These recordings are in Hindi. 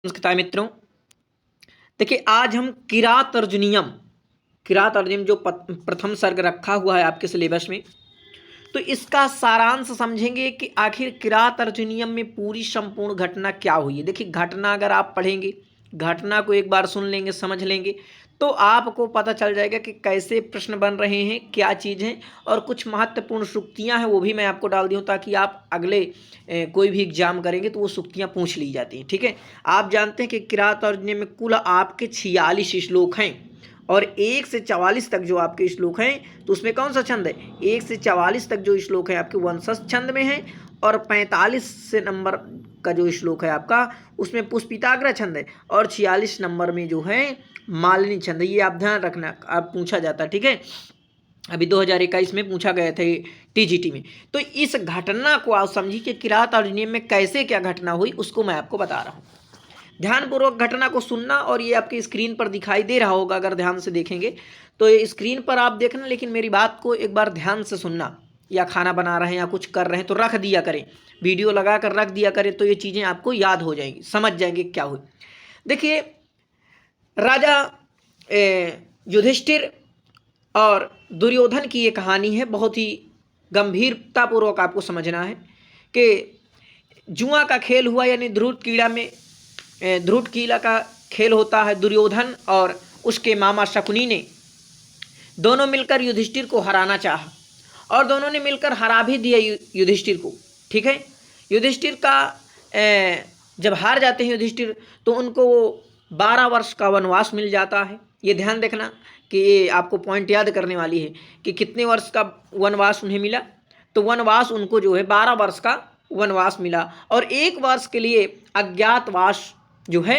नमस्कार मित्रों। देखिए आज हम किरात अर्जुनीयम जो प्रथम सर्ग रखा हुआ है आपके सिलेबस में, तो इसका सारांश समझेंगे कि आखिर किरात अर्जुनीयम में पूरी संपूर्ण घटना क्या हुई है। देखिए घटना अगर आप पढ़ेंगे, घटना को एक बार सुन लेंगे, समझ लेंगे, तो आपको पता चल जाएगा कि कैसे प्रश्न बन रहे हैं, क्या चीज़ है, और कुछ महत्वपूर्ण सूक्तियां हैं वो भी मैं आपको डाल दी हूँ ताकि आप अगले कोई भी एग्जाम करेंगे तो वो सूक्तियां पूछ ली जाती हैं। ठीक है, आप जानते हैं कि किरात अर्जुनीयम में कुल आपके 46 श्लोक हैं और 1 से 44 तक जो आपके श्लोक हैं, तो उसमें कौन सा छंद है, 1 से 44 तक जो श्लोक है आपके वंशज छंद में है, और 45 से नंबर का जो श्लोक है आपका उसमें पुष्पिताग्र छंद है, और 46 नंबर में जो है मालिनी छंद है। ये आप ध्यान रखना, आप पूछा जाता है। ठीक है, अभी 2021 में पूछा गया था टीजीटी में। तो इस घटना को आप समझिए कि किरात अर्जुनीयम में कैसे क्या घटना हुई उसको मैं आपको बता रहा हूँ। ध्यानपूर्वक घटना को सुनना, और ये आपकी स्क्रीन पर दिखाई दे रहा होगा अगर ध्यान से देखेंगे तो ये स्क्रीन पर आप देखना, लेकिन मेरी बात को एक बार ध्यान से सुनना। या खाना बना रहे हैं या कुछ कर रहे हैं तो रख दिया करें, वीडियो लगा कर रख दिया करें, तो ये चीज़ें आपको याद हो जाएंगी, समझ जाएंगे क्या हुई। देखिए राजा युधिष्ठिर और दुर्योधन की ये कहानी है, बहुत ही गंभीरतापूर्वक आपको समझना है कि जुआ का खेल हुआ, यानी ध्रुट कीला का खेल होता है। दुर्योधन और उसके मामा शकुनी ने दोनों मिलकर युधिष्ठिर को हराना चाहा, और दोनों ने मिलकर हरा भी दिया युधिष्ठिर को। ठीक है, युधिष्ठिर का जब हार जाते हैं युधिष्ठिर, तो उनको 12 वर्ष का वनवास मिल जाता है। ये ध्यान देखना कि ये आपको पॉइंट याद करने वाली है कि कितने वर्ष का वनवास उन्हें मिला। तो वनवास उनको जो है 12 वर्ष का वनवास मिला, और 1 वर्ष के लिए अज्ञातवास जो है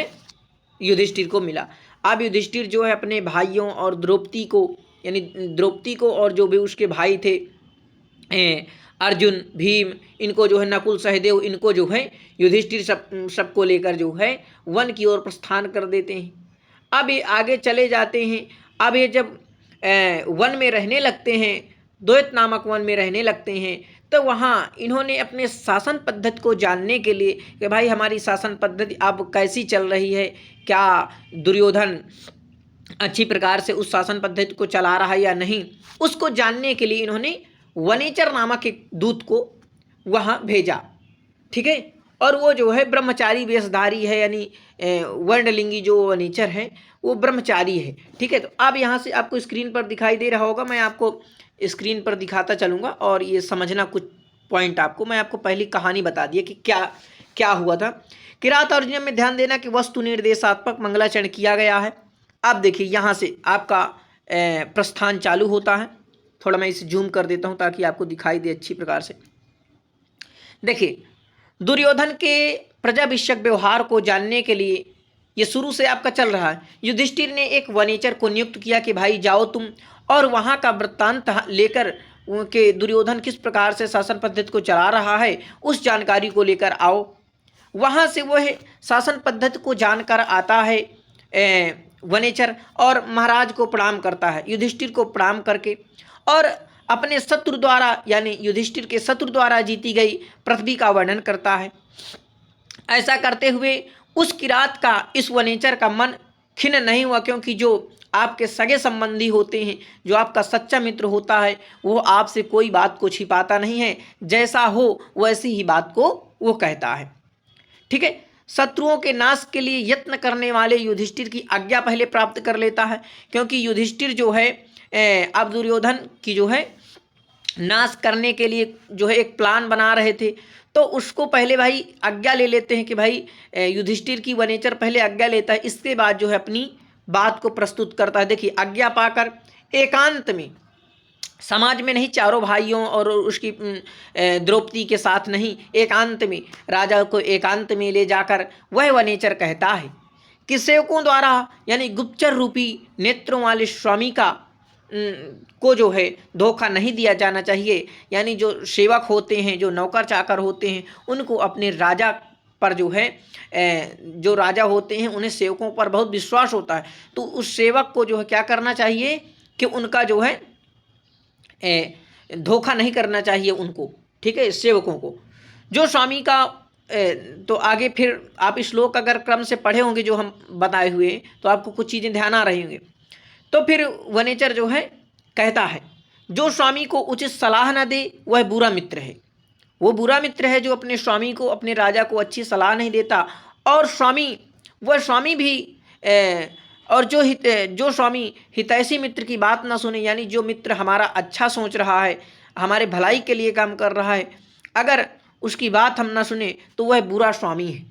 युधिष्ठिर को मिला। अब युधिष्ठिर जो है अपने भाइयों और द्रौपदी को, यानी द्रौपदी को और जो भी उसके भाई थे अर्जुन, भीम, इनको जो है नकुल, सहदेव, इनको जो है युधिष्ठिर सबको लेकर जो है वन की ओर प्रस्थान कर देते हैं। अब ये आगे चले जाते हैं। अब ये जब वन में रहने लगते हैं, द्वैत नामक वन में रहने लगते हैं, तो वहाँ इन्होंने अपने शासन पद्धति को जानने के लिए कि भाई हमारी शासन पद्धति अब कैसी चल रही है, क्या दुर्योधन अच्छी प्रकार से उस शासन पद्धति को चला रहा है या नहीं, उसको जानने के लिए इन्होंने वनेचर नामक एक दूत को वहाँ भेजा। ठीक है, और वो जो है ब्रह्मचारी वेशधारी है, यानी वर्णलिंगी जो वनेचर है वो ब्रह्मचारी है। ठीक है, तो अब यहाँ से आपको स्क्रीन पर दिखाई दे रहा होगा, मैं आपको स्क्रीन पर दिखाता चलूँगा, और ये समझना कुछ पॉइंट आपको। मैं आपको पहली कहानी बता दी कि क्या क्या हुआ था। किरात अर्जुनीयम में ध्यान देना कि वस्तु निर्देशात्मक मंगलाचरण किया गया है। अब देखिए यहाँ से आपका प्रस्थान चालू होता है। थोड़ा मैं इसे जूम कर देता हूँ ताकि आपको दिखाई दे अच्छी प्रकार से। देखिए दुर्योधन के प्रजाभिषेक व्यवहार को जानने के लिए ये शुरू से आपका चल रहा है। युधिष्ठिर ने एक वनेचर को नियुक्त किया कि भाई जाओ तुम, और वहाँ का वृत्तांत लेकर के दुर्योधन किस प्रकार से शासन पद्धति को चला रहा है उस जानकारी को लेकर आओ। वहाँ से वह शासन पद्धति को जानकर आता है वनेचर, और महाराज को प्रणाम करता है, युधिष्ठिर को प्रणाम करके, और अपने शत्रु द्वारा, यानी युधिष्ठिर के शत्रु द्वारा जीती गई पृथ्वी का वर्णन करता है। ऐसा करते हुए उस किरात का, इस वनेचर का मन खिन्न नहीं हुआ, क्योंकि जो आपके सगे संबंधी होते हैं, जो आपका सच्चा मित्र होता है, वो आपसे कोई बात को छिपाता नहीं है, जैसा हो वैसी ही बात को वो कहता है। ठीक है, शत्रुओं के नाश के लिए यत्न करने वाले युधिष्ठिर की आज्ञा पहले प्राप्त कर लेता है, क्योंकि युधिष्ठिर जो है अब दुर्योधन की जो है नाश करने के लिए जो है एक प्लान बना रहे थे, तो उसको पहले भाई आज्ञा ले लेते हैं कि भाई युधिष्ठिर की वनेचर पहले आज्ञा लेता है, इसके बाद जो है अपनी बात को प्रस्तुत करता है। देखिए आज्ञा पाकर एकांत में, समाज में नहीं, चारों भाइयों और उसकी द्रौपदी के साथ नहीं, एकांत में, राजा को एकांत में ले जाकर वह वनेचर कहता है कि सेवकों द्वारा, यानी गुप्तचर रूपी नेत्रों वाले स्वामी का को जो है धोखा नहीं दिया जाना चाहिए। यानी जो सेवक होते हैं, जो नौकर चाकर होते हैं, उनको अपने राजा पर जो है जो राजा होते हैं उन्हें सेवकों पर बहुत विश्वास होता है, तो उस सेवक को जो है क्या करना चाहिए कि उनका जो है धोखा नहीं करना चाहिए उनको। ठीक है, सेवकों को, जो स्वामी का तो आगे फिर आप श्लोक अगर क्रम से पढ़े होंगे जो हम बताए हुए, तो आपको कुछ चीज़ें ध्यान आ रही होंगी। तो फिर वनेचर जो है कहता है, जो स्वामी को उचित सलाह न दे वह बुरा मित्र है। वो बुरा मित्र है जो अपने स्वामी को, अपने राजा को अच्छी सलाह नहीं देता, और वह स्वामी भी और जो स्वामी हितैषी मित्र की बात ना सुने, यानी जो मित्र हमारा अच्छा सोच रहा है, हमारे भलाई के लिए काम कर रहा है, अगर उसकी बात हम ना सुने तो वह बुरा स्वामी है।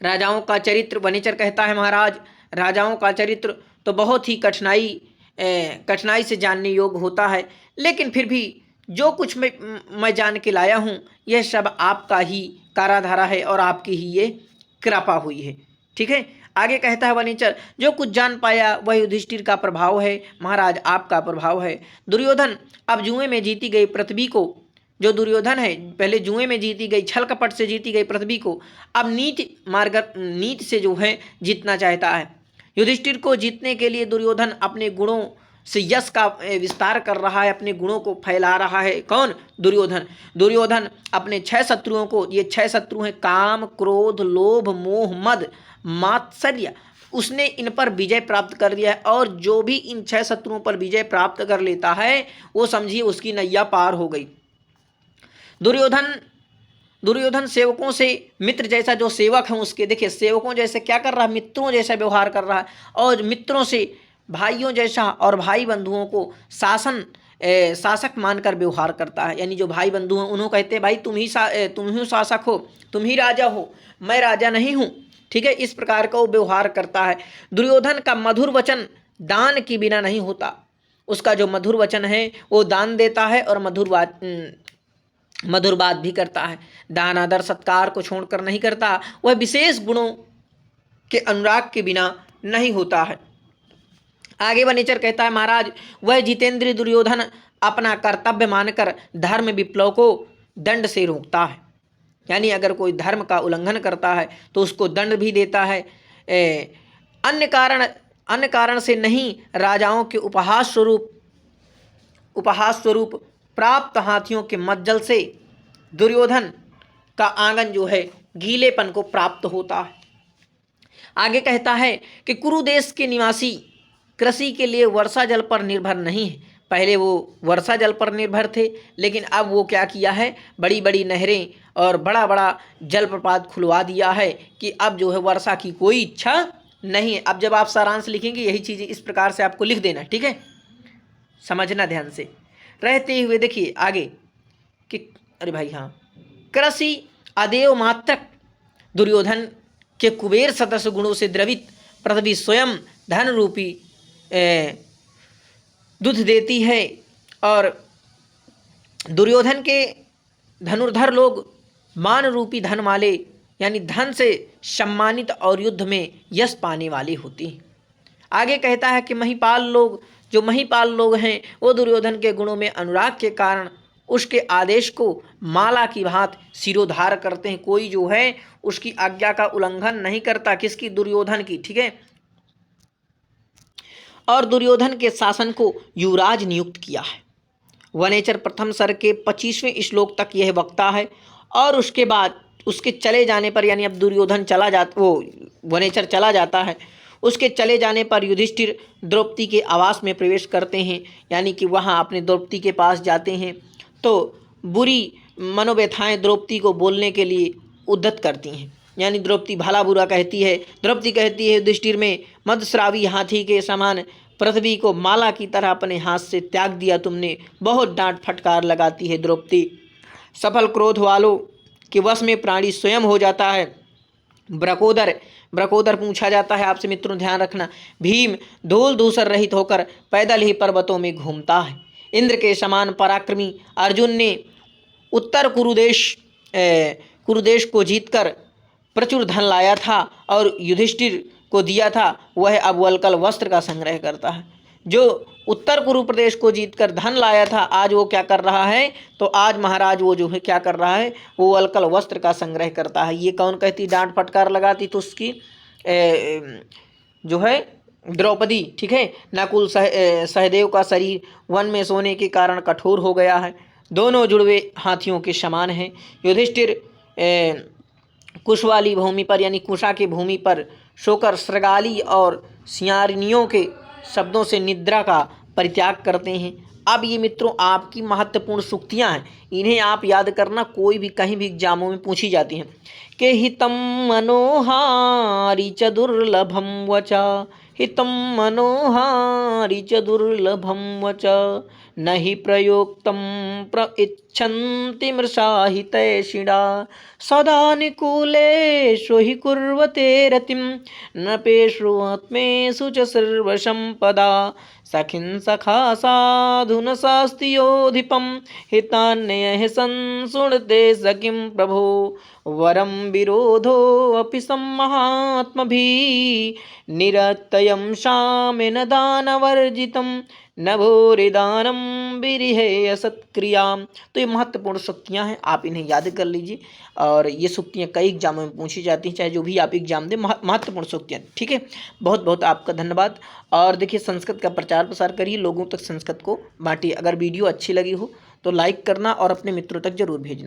राजाओं का चरित्र, वनेचर कहता है महाराज, राजाओं का चरित्र तो बहुत ही कठिनाई से जानने योग्य होता है, लेकिन फिर भी जो कुछ मैं जान के लाया हूँ यह सब आपका ही काराधारा है और आपकी ही ये कृपा हुई है। ठीक है, आगे कहता है वनेचर, जो कुछ जान पाया वह युधिष्ठिर का प्रभाव है महाराज, आपका प्रभाव है। दुर्योधन अब जुए में जीती गई पृथ्वी को, जो दुर्योधन है पहले जुए में जीती गई, छल कपट से जीती गई पृथ्वी को अब नीति से जो है जीतना चाहता है। युधिष्ठिर को जीतने के लिए दुर्योधन अपने गुणों से यश का विस्तार कर रहा है, अपने गुणों को फैला रहा है। कौन? दुर्योधन अपने 6 शत्रुओं को, ये 6 शत्रु हैं काम, क्रोध, लोभ, मोह, मद, मात्सर्य, उसने इन पर विजय प्राप्त कर लिया है। और जो भी इन 6 शत्रुओं पर विजय प्राप्त कर लेता है वो समझिए उसकी नैया पार हो गई। दुर्योधन सेवकों से मित्र जैसा, जो सेवक हैं उसके, देखिए सेवकों जैसे क्या कर रहा है, मित्रों जैसा व्यवहार कर रहा है, और मित्रों से भाइयों जैसा और भाई बंधुओं को शासक मानकर व्यवहार करता है। यानी जो भाई बंधु हैं उन्होंने कहते हैं भाई तुम ही शासक हो, तुम ही राजा हो, मैं राजा नहीं हूँ। ठीक है, इस प्रकार का वो व्यवहार करता है। दुर्योधन का मधुर वचन दान के बिना नहीं होता, उसका जो मधुर वचन है वो दान देता है और मधुर बात भी करता है, दान आदर सत्कार को छोड़कर नहीं करता, वह विशेष गुणों के अनुराग के बिना नहीं होता है। आगे वनेचर कहता है महाराज, वह जितेंद्रिय दुर्योधन अपना कर्तव्य मानकर धर्म विप्लव को दंड से रोकता है। यानी अगर कोई धर्म का उल्लंघन करता है तो उसको दंड भी देता है। अन्य कारण से नहीं, राजाओं के उपहास स्वरूप प्राप्त हाथियों के मज्जल से दुर्योधन का आंगन जो है गीलेपन को प्राप्त होता है। आगे कहता है कि कुरु देश के निवासी कृषि के लिए वर्षा जल पर निर्भर नहीं है। पहले वो वर्षा जल पर निर्भर थे, लेकिन अब वो क्या किया है, बड़ी बड़ी नहरें और बड़ा बड़ा जलप्रपात खुलवा दिया है कि अब जो है वर्षा की कोई इच्छा नहीं है। अब जब आप सारांश लिखेंगे यही चीज़ें इस प्रकार से आपको लिख देना, ठीक है, समझना ध्यान से। रहते हुए देखिए आगे कि अरे भाई हाँ, कृषि अदेव मात्रक दुर्योधन के कुबेर सदस्य गुणों से द्रवित पृथ्वी स्वयं धन रूपी दूध देती है, और दुर्योधन के धनुर्धर लोग मान रूपी धन वाले, यानी धन से सम्मानित और युद्ध में यश पाने वाले होती हैं। आगे कहता है कि महिपाल लोग हैं वो दुर्योधन के गुणों में अनुराग के कारण उसके आदेश को माला की भांति सिरोधार करते हैं। कोई जो है उसकी आज्ञा का उल्लंघन नहीं करता, किसकी? दुर्योधन की। ठीक है, और दुर्योधन के शासन को युवराज नियुक्त किया है। वनेचर प्रथम सर्ग के 25वें श्लोक तक यह वक्ता है, और उसके बाद उसके चले जाने पर, यानी अब वनेचर चला जाता है, उसके चले जाने पर युधिष्ठिर द्रौपदी के आवास में प्रवेश करते हैं, यानी कि वहाँ अपने द्रौपदी के पास जाते हैं। तो बुरी मनोव्यथाएं द्रौपदी को बोलने के लिए उद्यत करती हैं, यानी द्रौपदी भला बुरा कहती है। द्रौपदी कहती है युधिष्ठिर में मदस्रावी हाथी के समान पृथ्वी को माला की तरह अपने हाथ से त्याग दिया तुमने, बहुत डांट फटकार लगाती है द्रौपदी। सफल क्रोध वालों के वश में प्राणी स्वयं हो जाता है। ब्रकोदर पूछा जाता है आपसे मित्रों, ध्यान रखना। भीम धूल धूसर रहित होकर पैदल ही पर्वतों में घूमता है। इंद्र के समान पराक्रमी अर्जुन ने उत्तर कुरुदेश को जीतकर प्रचुर धन लाया था और युधिष्ठिर को दिया था, वह अब वल्कल वस्त्र का संग्रह करता है। जो उत्तर कुरु प्रदेश को जीतकर धन लाया था, आज वो क्या कर रहा है? तो आज महाराज वो जो है क्या कर रहा है, वो वल्कल वस्त्र का संग्रह करता है। ये कौन कहती? डांट फटकार लगाती तो उसकी जो है द्रौपदी। ठीक है, नकुल सहदेव का शरीर वन में सोने के कारण कठोर हो गया है, दोनों जुड़वे हाथियों के समान हैं। युधिष्ठिर कुश वाली भूमि पर यानी कुशा की भूमि पर सोकर सृगाली और सियारिनियों के शब्दों से निद्रा का परित्याग करते हैं। अब ये मित्रों आपकी महत्वपूर्ण सूक्तियाँ हैं, इन्हें आप याद करना, कोई भी कहीं भी एग्जामों में पूछी जाती हैं। के हितं मनोहारी च दुर्लभम वचा, हितं मनोहारी च दुर्लभम वच, न हि प्रयोक्तं प्रइच्छन्ति मृषा हितैषिणा, सदा निकूलेषु हि कुर्वते रतिं, नृपेषु आत्मेषु च सर्वसम्पदा, सखिन् सखा साधुन शास्ति योधिपं, हितान्यः संशृणुते सखिं प्रभो, वरं विरोधोऽपि सम्महात्मभिः, निरतयं शामेन दानवर्जितं, नभोरिदानं विरिहे असत्क्रियां। तो ये महत्वपूर्ण सूक्तियाँ हैं, आप इन्हें याद कर लीजिए। और ये सूक्तियाँ कई एग्जामों में पूछी जाती हैं, चाहे जो भी आप एग्जाम दें, महत्वपूर्ण सूक्तियाँ। ठीक है, बहुत बहुत आपका धन्यवाद। और देखिए, संस्कृत का प्रचार प्रसार करिए, लोगों तक संस्कृत को बांटिए। अगर वीडियो अच्छी लगी हो तो लाइक करना और अपने मित्रों तक जरूर भेजना।